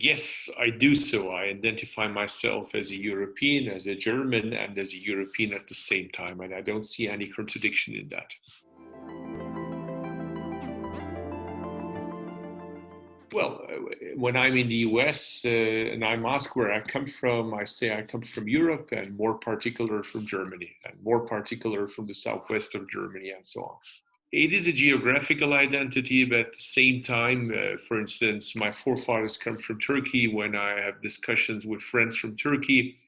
Yes, I do so. I identify myself as a European, as a German, and as a European at the same time, and I don't see any contradiction in that. Well, when I'm in the US and I'm asked where I come from, I say I come from Europe and more particular from Germany and more particular from the southwest of Germany and so on. It is a geographical identity, but at the same time, for instance, my forefathers come from Turkey. When I have discussions with friends from Turkey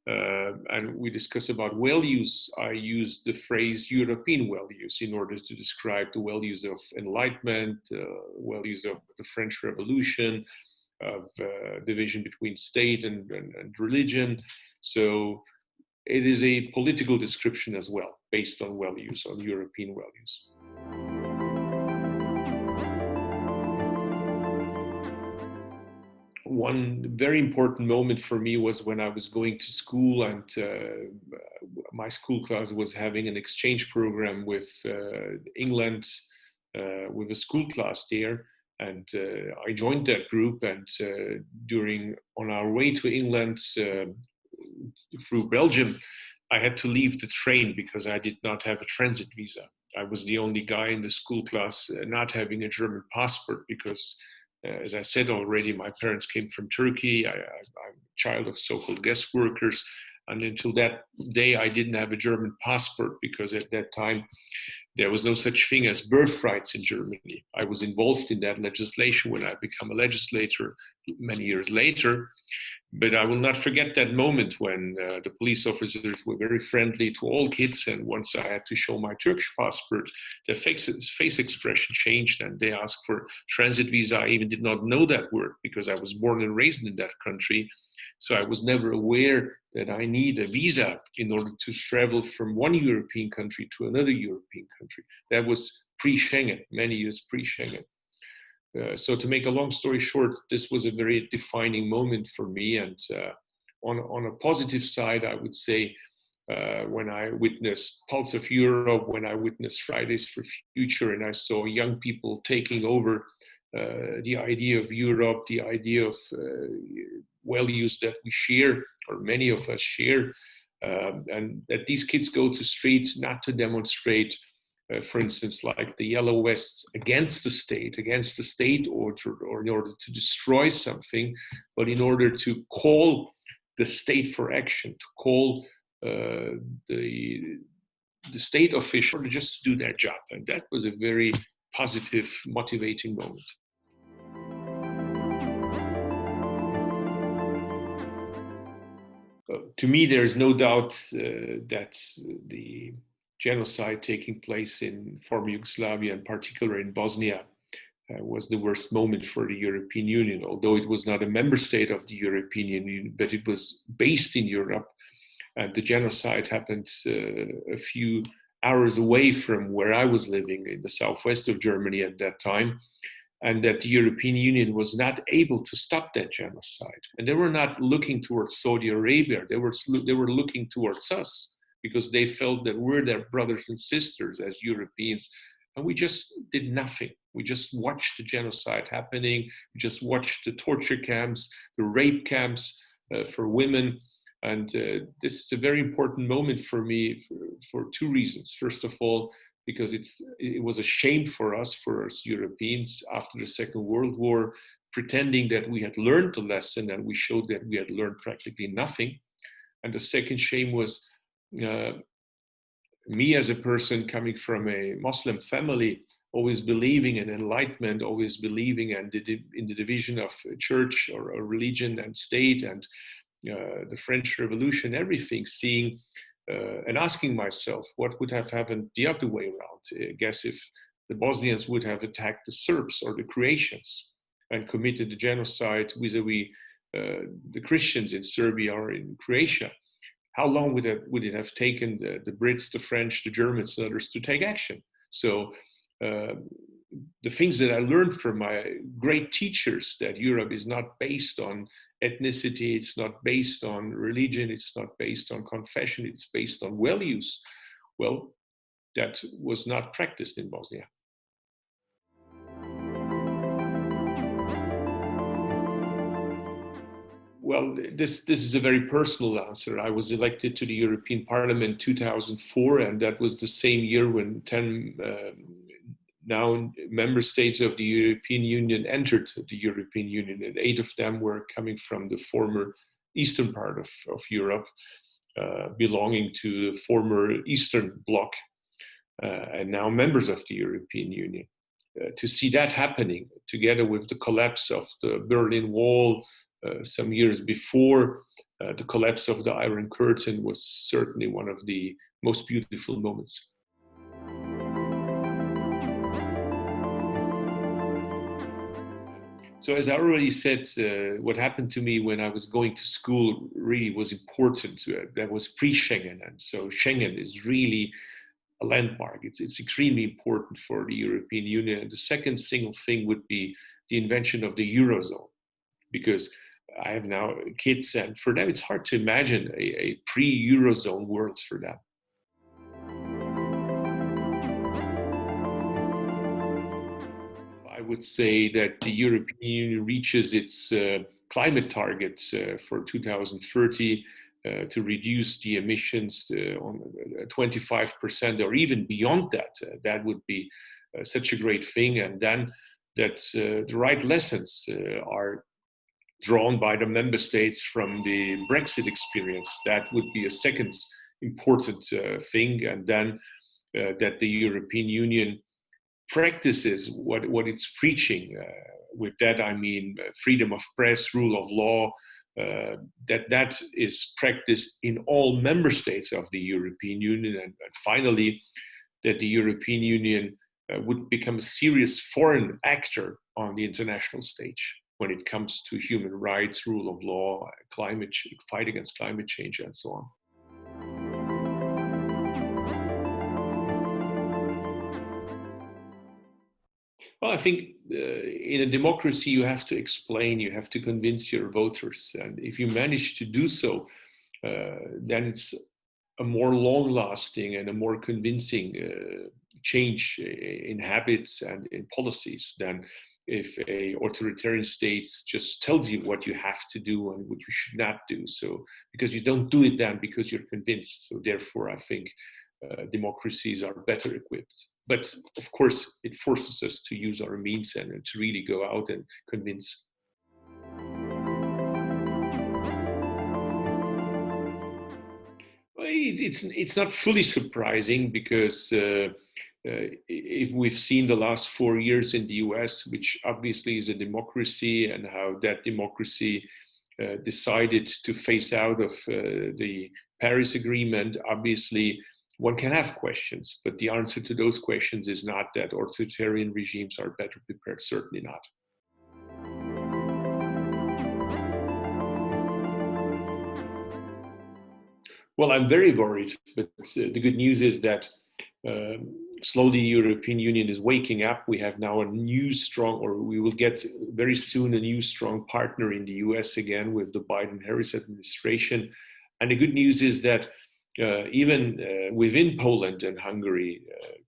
and we discuss about values, I use the phrase European values in order to describe the values of enlightenment, values of the French Revolution, of division between state and religion. So it is a political description as well, based on values, on European values. One very important moment for me was when I was going to school and my school class was having an exchange program with England, with a school class there. And I joined that group, and on our way to England through Belgium, I had to leave the train because I did not have a transit visa. I was the only guy in the school class not having a German passport because as I said already, my parents came from Turkey. I'm a child of so-called guest workers. And until that day, I didn't have a German passport because at that time, there was no such thing as birthrights in Germany. I was involved in that legislation when I became a legislator many years later. But I will not forget that moment when the police officers were very friendly to all kids. And once I had to show my Turkish passport, their face expression changed and they asked for transit visa. I even did not know that word because I was born and raised in that country. So I was never aware that I need a visa in order to travel from one European country to another European country. That was pre-Schengen, many years pre-Schengen. So to make a long story short, this was a very defining moment for me. And on a positive side, I would say when I witnessed Pulse of Europe, when I witnessed Fridays for Future, and I saw young people taking over the idea of Europe, the idea of values that we share, or many of us share, and that these kids go to street not to demonstrate for instance, like the yellow vests against the state, or in order to destroy something, but in order to call the state for action, to call the state official to just do their job. And that was a very positive, motivating moment. To me, there's no doubt that the genocide taking place in former Yugoslavia, in particular in Bosnia, was the worst moment for the European Union. Although it was not a member state of the European Union, but it was based in Europe. And the genocide happened a few hours away from where I was living in the southwest of Germany at that time. And that the European Union was not able to stop that genocide. And they were not looking towards Saudi Arabia, they were looking towards us, because they felt that we're their brothers and sisters as Europeans. And we just did nothing. We just watched the genocide happening. We just watched the torture camps, the rape camps for women. And this is a very important moment for me for two reasons. First of all, because it was a shame for us Europeans after the Second World War, pretending that we had learned the lesson, and we showed that we had learned practically nothing. And the second shame was me as a person coming from a Muslim family, always believing in enlightenment, always believing in the division of church or religion and state and the French Revolution, everything, seeing and asking myself what would have happened the other way around. I guess if the Bosnians would have attacked the Serbs or the Croatians and committed the genocide vis-a-vis the Christians in Serbia or in Croatia, how long would it have taken the Brits, the French, the Germans, and others to take action? So the things that I learned from my great teachers, that Europe is not based on ethnicity, it's not based on religion, it's not based on confession, it's based on values. Well, that was not practiced in Bosnia. Well, this is a very personal answer. I was elected to the European Parliament in 2004, and that was the same year when 10 now member states of the European Union entered the European Union, and 8 of them were coming from the former eastern part of Europe, belonging to the former Eastern Bloc, and now members of the European Union. To see that happening, together with the collapse of the Berlin Wall some years before, the collapse of the Iron Curtain, was certainly one of the most beautiful moments. So as I already said, what happened to me when I was going to school really was important. That was pre-Schengen. And so Schengen is really a landmark. It's extremely important for the European Union. And the second single thing would be the invention of the Eurozone, because I have now kids, and for them it's hard to imagine a pre-Eurozone world for them. I would say that the European Union reaches its climate targets for 2030 to reduce the emissions on 25% or even beyond that. That would be such a great thing. And then that the right lessons are drawn by the member states from the Brexit experience. That would be a second important thing. And then that the European Union practices what it's preaching. With that, I mean freedom of press, rule of law, that is practiced in all member states of the European Union. And finally, that the European Union would become a serious foreign actor on the international stage when it comes to human rights, rule of law, fight against climate change, and so on. Well, I think in a democracy, you have to explain, you have to convince your voters. And if you manage to do so, then it's a more long-lasting and a more convincing change in habits and in policies than if a authoritarian state just tells you what you have to do and what you should not do. So, because you don't do it then because you're convinced. So therefore, I think democracies are better equipped. But of course, it forces us to use our means and to really go out and convince. It's not fully surprising, because if we've seen the last 4 years in the US, which obviously is a democracy, and how that democracy decided to phase out of the Paris Agreement, obviously one can have questions, but the answer to those questions is not that authoritarian regimes are better prepared, certainly not. Well, I'm very worried, but the good news is that slowly the European Union is waking up. We have now a new strong, or we will get very soon a new strong partner in the US again with the Biden-Harris administration. And the good news is that even within Poland and Hungary,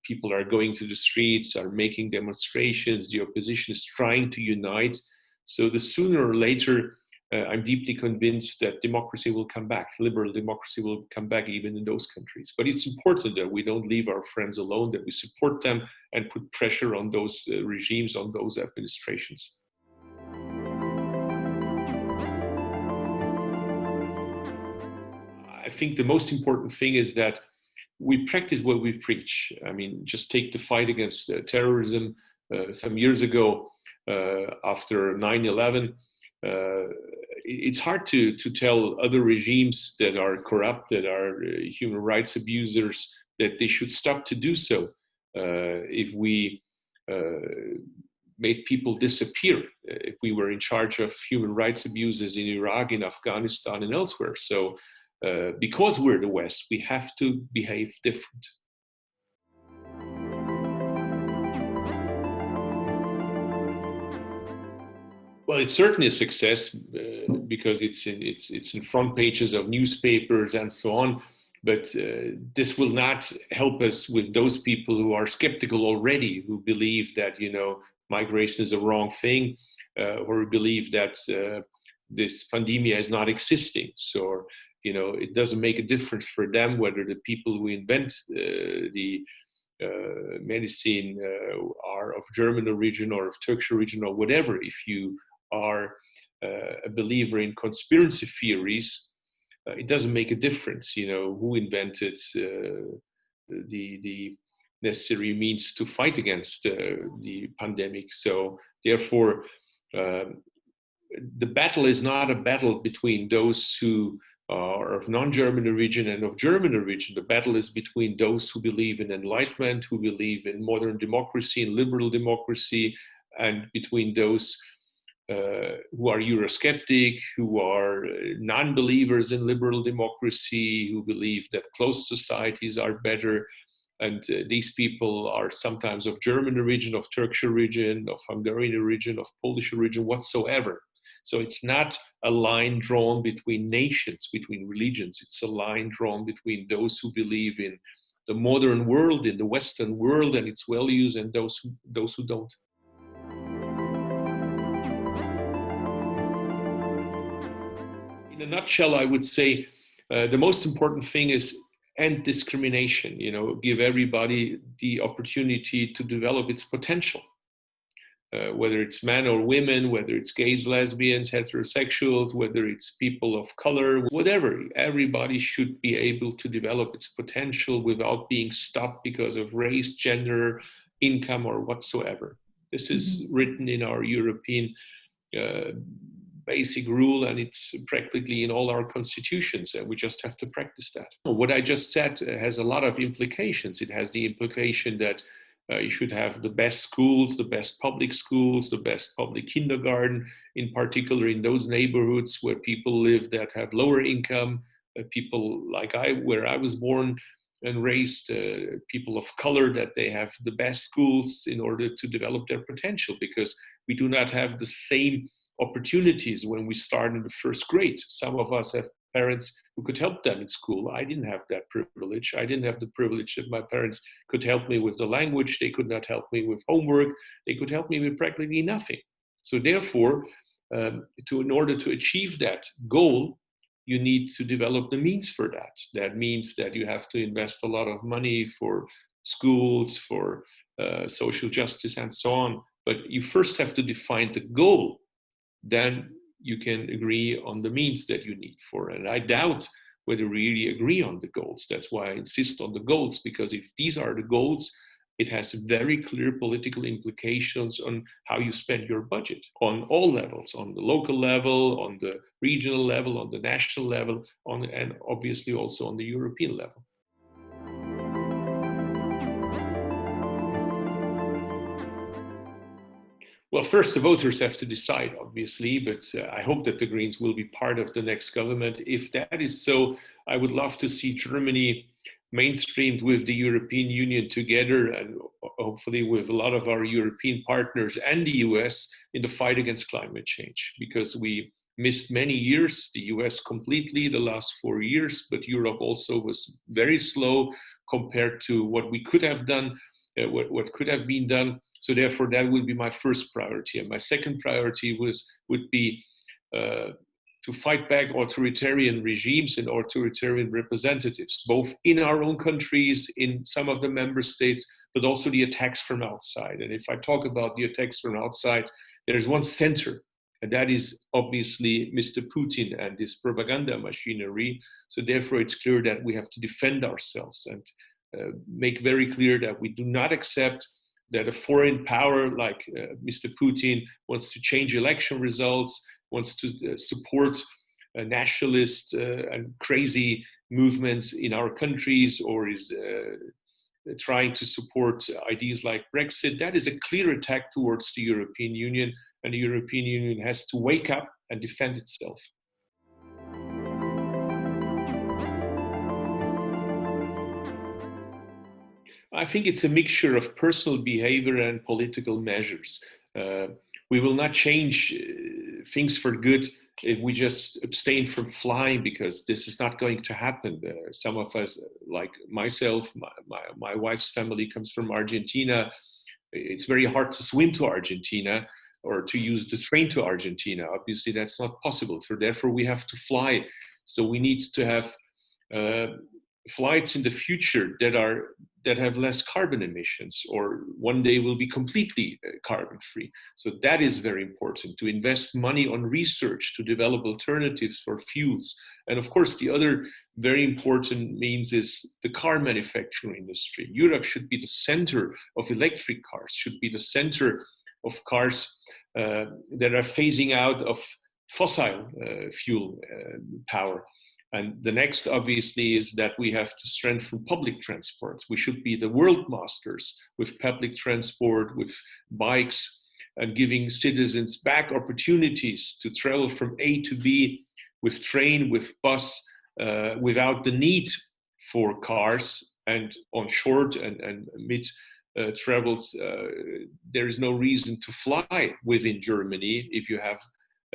people are going to the streets, are making demonstrations. The opposition is trying to unite. So the sooner or later, I'm deeply convinced that democracy will come back. Liberal democracy will come back even in those countries. But it's important that we don't leave our friends alone, that we support them and put pressure on those regimes, on those administrations. I think the most important thing is that we practice what we preach. I mean, just take the fight against terrorism some years ago after 9/11. It's hard to tell other regimes that are corrupt, that are human rights abusers, that they should stop to do so. If we made people disappear, if we were in charge of human rights abuses in Iraq, in Afghanistan, and elsewhere. So because we're the West, we have to behave different. Well, it's certainly a success because it's in front pages of newspapers and so on. But this will not help us with those people who are skeptical already, who believe that migration is a wrong thing, or believe that this pandemic is not existing. So, it doesn't make a difference for them whether the people who invent the medicine are of German origin or of Turkish origin or whatever. If you are a believer in conspiracy theories, it doesn't make a difference, who invented the necessary means to fight against the pandemic. So therefore, the battle is not a battle between those who are of non-German origin and of German origin. The battle is between those who believe in enlightenment, who believe in modern democracy and liberal democracy, and between those who are Eurosceptic, who are non-believers in liberal democracy, who believe that closed societies are better. And these people are sometimes of German origin, of Turkish origin, of Hungarian origin, of Polish origin, whatsoever. So it's not a line drawn between nations, between religions. It's a line drawn between those who believe in the modern world, in the Western world and its values, and those who don't. In a nutshell, I would say the most important thing is end discrimination. Give everybody the opportunity to develop its potential. Whether it's men or women, whether it's gays, lesbians, heterosexuals, whether it's people of color, whatever. Everybody should be able to develop its potential without being stopped because of race, gender, income, or whatsoever. This is written in our European basic rule, and it's practically in all our constitutions, and we just have to practice that. What I just said has a lot of implications. It has the implication that you should have the best schools, the best public schools, the best public kindergarten, in particular in those neighborhoods where people live that have lower income, people like where I was born and raised, people of color, that they have the best schools in order to develop their potential, because we do not have the same opportunities when we start in the first grade. Some of us have parents who could help them in school. I didn't have that privilege. I didn't have the privilege that my parents could help me with the language. They could not help me with homework. They could help me with practically nothing. So therefore, in order to achieve that goal, you need to develop the means for that. That means that you have to invest a lot of money for schools, for social justice, and so on. But you first have to define the goal. Then you can agree on the means that you need for it. And I doubt whether we really agree on the goals. That's why I insist on the goals, because if these are the goals, it has very clear political implications on how you spend your budget on all levels, on the local level, on the regional level, on the national level, and obviously also on the European level. Well, first, the voters have to decide, obviously, but I hope that the Greens will be part of the next government. If that is so, I would love to see Germany mainstreamed with the European Union together, and hopefully with a lot of our European partners and the US in the fight against climate change, because we missed many years, the US completely the last 4 years, but Europe also was very slow compared to what we could have done, what could have been done. So therefore, that would be my first priority. And my second priority would be to fight back authoritarian regimes and authoritarian representatives, both in our own countries, in some of the member states, but also the attacks from outside. And if I talk about the attacks from outside, there's one center, and that is obviously Mr. Putin and his propaganda machinery. So therefore, it's clear that we have to defend ourselves and make very clear that we do not accept that a foreign power like Mr. Putin wants to change election results, wants to support nationalist and crazy movements in our countries, or is trying to support ideas like Brexit. That is a clear attack towards the European Union, and the European Union has to wake up and defend itself. I think it's a mixture of personal behavior and political measures. We will not change things for good if we just abstain from flying, because this is not going to happen. Some of us, like myself, my wife's family comes from Argentina. It's very hard to swim to Argentina. or to use the train to Argentina. Obviously, that's not possible. So therefore, we have to fly. So we need to have flights in the future that have less carbon emissions, or one day will be completely carbon free. So that is very important, to invest money on research to develop alternatives for fuels. And of course, the other very important means is the car manufacturing industry. Europe should be the center of electric cars, should be the center of cars that are phasing out of fossil fuel power. And the next, obviously, is that we have to strengthen public transport. We should be the world masters with public transport, with bikes, and giving citizens back opportunities to travel from A to B with train, with bus, without the need for cars. And on short and mid travels, there is no reason to fly within Germany if you have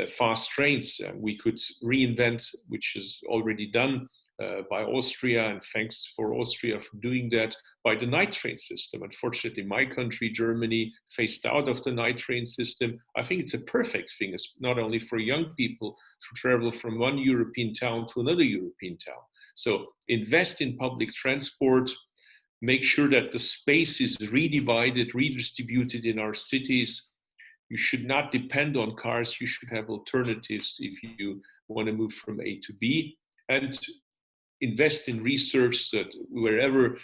fast trains. We could reinvent, which is already done by Austria, and thanks for Austria for doing that, by the night train system. Unfortunately, my country, Germany, phased out of the night train system. I think it's a perfect thing, not only for young people to travel from one European town to another European town. So invest in public transport, make sure that the space is redivided, redistributed in our cities. You should not depend on cars. You should have alternatives if you want to move from A to B, and invest in research that wherever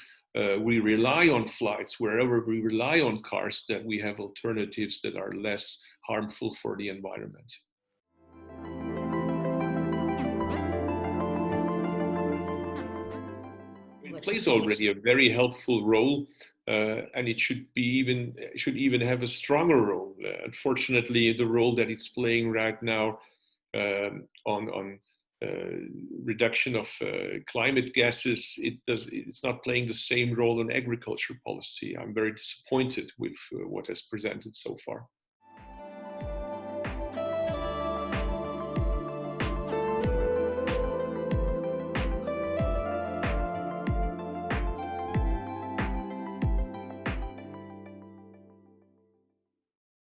we rely on flights, wherever we rely on cars, that we have alternatives that are less harmful for the environment. It plays already a very helpful role, and it should even have a stronger role. Unfortunately, the role that it's playing right now on reduction of climate gases, it's not playing the same role in agriculture policy. I'm very disappointed with what has presented so far.